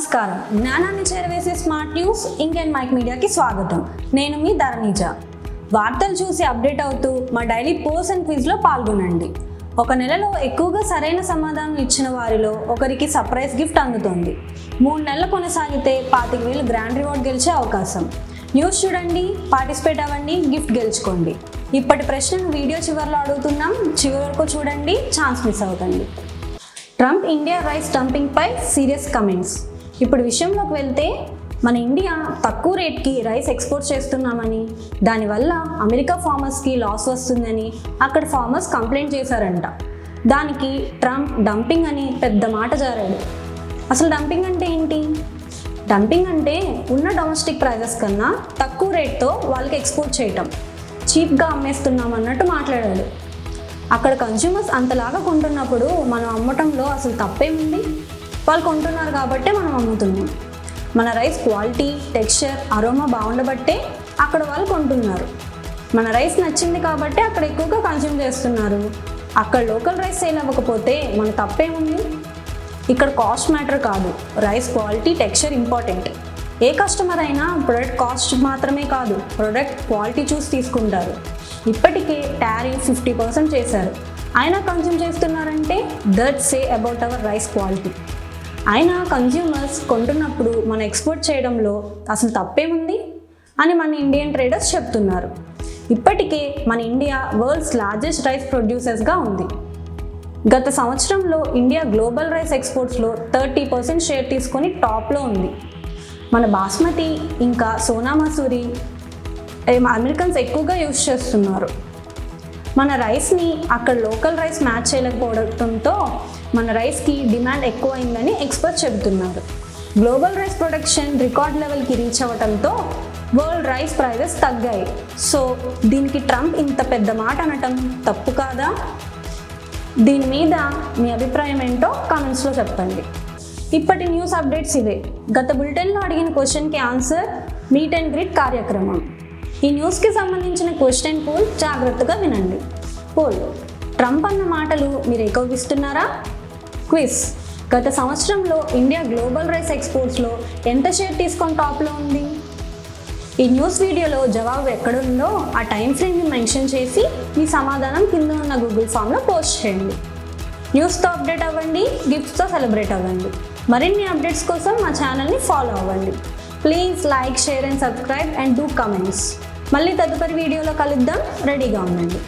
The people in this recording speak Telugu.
నమస్కారం. జ్ఞానాన్ని చేరవేసే స్మార్ట్ న్యూస్ ఇండియన్ మైక్ మీడియాకి స్వాగతం. నేను మీ ధరణిజ. వార్తలు చూసి అప్డేట్ అవుతూ మా డైలీ పోల్స్ అండ్ క్విజ్లో పాల్గొనండి. ఒక నెలలో ఎక్కువగా సరైన సమాధానం ఇచ్చిన వారిలో ఒకరికి సర్ప్రైజ్ గిఫ్ట్ అందుతోంది. 3 నెలలు కొనసాగితే 25,000 గ్రాండ్ రివార్డ్ గెలిచే అవకాశం. న్యూస్ చూడండి, పార్టిసిపేట్ అవ్వండి, గిఫ్ట్ గెలుచుకోండి. ఇప్పటి ప్రశ్నను వీడియో చివరిలో అడుగుతున్నాం, చివరి వరకు చూడండి, ఛాన్స్ మిస్ అవుతుంది. ట్రంప్ ఇండియా రైస్ డంపింగ్ పై సీరియస్ కమెంట్స్. ఇప్పుడు విషయంలోకి వెళ్తే, మన ఇండియా తక్కువ రేట్కి రైస్ ఎక్స్పోర్ట్ చేస్తున్నామని, దానివల్ల అమెరికా ఫార్మర్స్కి లాస్ వస్తుందని అక్కడ ఫార్మర్స్ కంప్లైంట్ చేశారంట. దానికి ట్రంప్ డంపింగ్ అని పెద్ద మాట జారాడు. అసలు డంపింగ్ అంటే ఏంటి? డంపింగ్ అంటే ఉన్న డొమెస్టిక్ ప్రైజెస్ కన్నా తక్కువ రేట్తో వాళ్ళకి ఎక్స్పోర్ట్ చేయటం, చీప్గా అమ్మేస్తున్నాం అన్నట్టు మాట్లాడాడు. అక్కడ కన్స్యూమర్స్ అంతలాగా కొంటున్నప్పుడు మనం అమ్మటంలో అసలు తప్పేముంది? వాళ్ళు కొంటున్నారు కాబట్టే మనం అమ్ముతున్నాం. మన రైస్ క్వాలిటీ, టెక్స్చర్, అరోమా బాగుండబట్టే అక్కడ వాళ్ళు కొంటున్నారు. మన రైస్ నచ్చింది కాబట్టే అక్కడ ఎక్కువగా కన్స్యూమ్ చేస్తున్నారు. అక్కడ లోకల్ రైస్ సేల్ అవ్వకపోతే మన తప్పేముంది? ఇక్కడ కాస్ట్ మ్యాటర్ కాదు, రైస్ క్వాలిటీ, టెక్స్చర్ ఇంపార్టెంట్. ఏ కస్టమర్ అయినా ప్రొడక్ట్ కాస్ట్ మాత్రమే కాదు, ప్రొడక్ట్ క్వాలిటీ చూసి తీసుకుంటారు. ఇప్పటికే టారిఫ్ 50% చేశారు, అయినా కన్స్యూమ్ చేస్తున్నారంటే that say about our rice quality. అయినా కన్స్యూమర్స్ కొంటున్నప్పుడు మనం ఎక్స్పోర్ట్ చేయడంలో అసలు తప్పేముంది అని మన ఇండియన్ ట్రేడర్స్ చెప్తున్నారు. ఇప్పటికే మన ఇండియా వరల్డ్స్ లార్జెస్ట్ రైస్ ప్రొడ్యూసర్స్గా ఉంది. గత సంవత్సరంలో ఇండియా గ్లోబల్ రైస్ ఎక్స్పోర్ట్స్లో 30% షేర్ తీసుకొని టాప్లో ఉంది. మన బాస్మతి ఇంకా సోనా మసూరి అమెరికన్స్ ఎక్కువగా యూజ్ చేస్తున్నారు. మన రైస్ని అక్కడ లోకల్ రైస్ మ్యాచ్ చేయలేకపోవడంతో మన రైస్కి డిమాండ్ ఎక్కువైందని ఎక్స్పర్ట్స్ చెబుతున్నారు. గ్లోబల్ రైస్ ప్రొడక్షన్ రికార్డ్ లెవెల్కి రీచ్ అవ్వడంతో వరల్డ్ రైస్ ప్రైజెస్ తగ్గాయి. సో దీనికి ట్రంప్ ఇంత పెద్ద మాట అనటం తప్పు కాదా? దీని మీద మీ అభిప్రాయం ఏంటో కామెంట్స్లో చెప్పండి. ఇప్పటి న్యూస్ అప్డేట్స్ ఇవే. గత బులెటిన్లో అడిగిన క్వశ్చన్కి ఆన్సర్ మీట్ అండ్ గ్రీట్ కార్యక్రమం. ఈ న్యూస్కి సంబంధించిన క్వశ్చన్ పోల్ జాగ్రత్తగా వినండి. పోల్: ట్రంప్ అన్న మాటలు మీరు ఏకీభవిస్తున్నారా? క్విజ్: గత సంవత్సరంలో ఇండియా గ్లోబల్ రైస్ ఎక్స్పోర్ట్స్లో ఎంత షేర్ తీసుకొని టాప్లో ఉంది? ఈ న్యూస్ వీడియోలో జవాబు ఎక్కడుందో ఆ టైం ఫ్రేమ్ని మెన్షన్ చేసి మీ సమాధానం కింద ఉన్న గూగుల్ ఫామ్లో పోస్ట్ చేయండి. న్యూస్తో అప్డేట్ అవ్వండి, గిఫ్ట్స్తో సెలబ్రేట్ అవ్వండి. మరిన్ని అప్డేట్స్ కోసం మా ఛానల్ని ఫాలో అవ్వండి. Please like, share and subscribe and do comments. మళ్ళీ తదుపరి వీడియోలో కలుద్దాం, రెడీగా ఉండండి.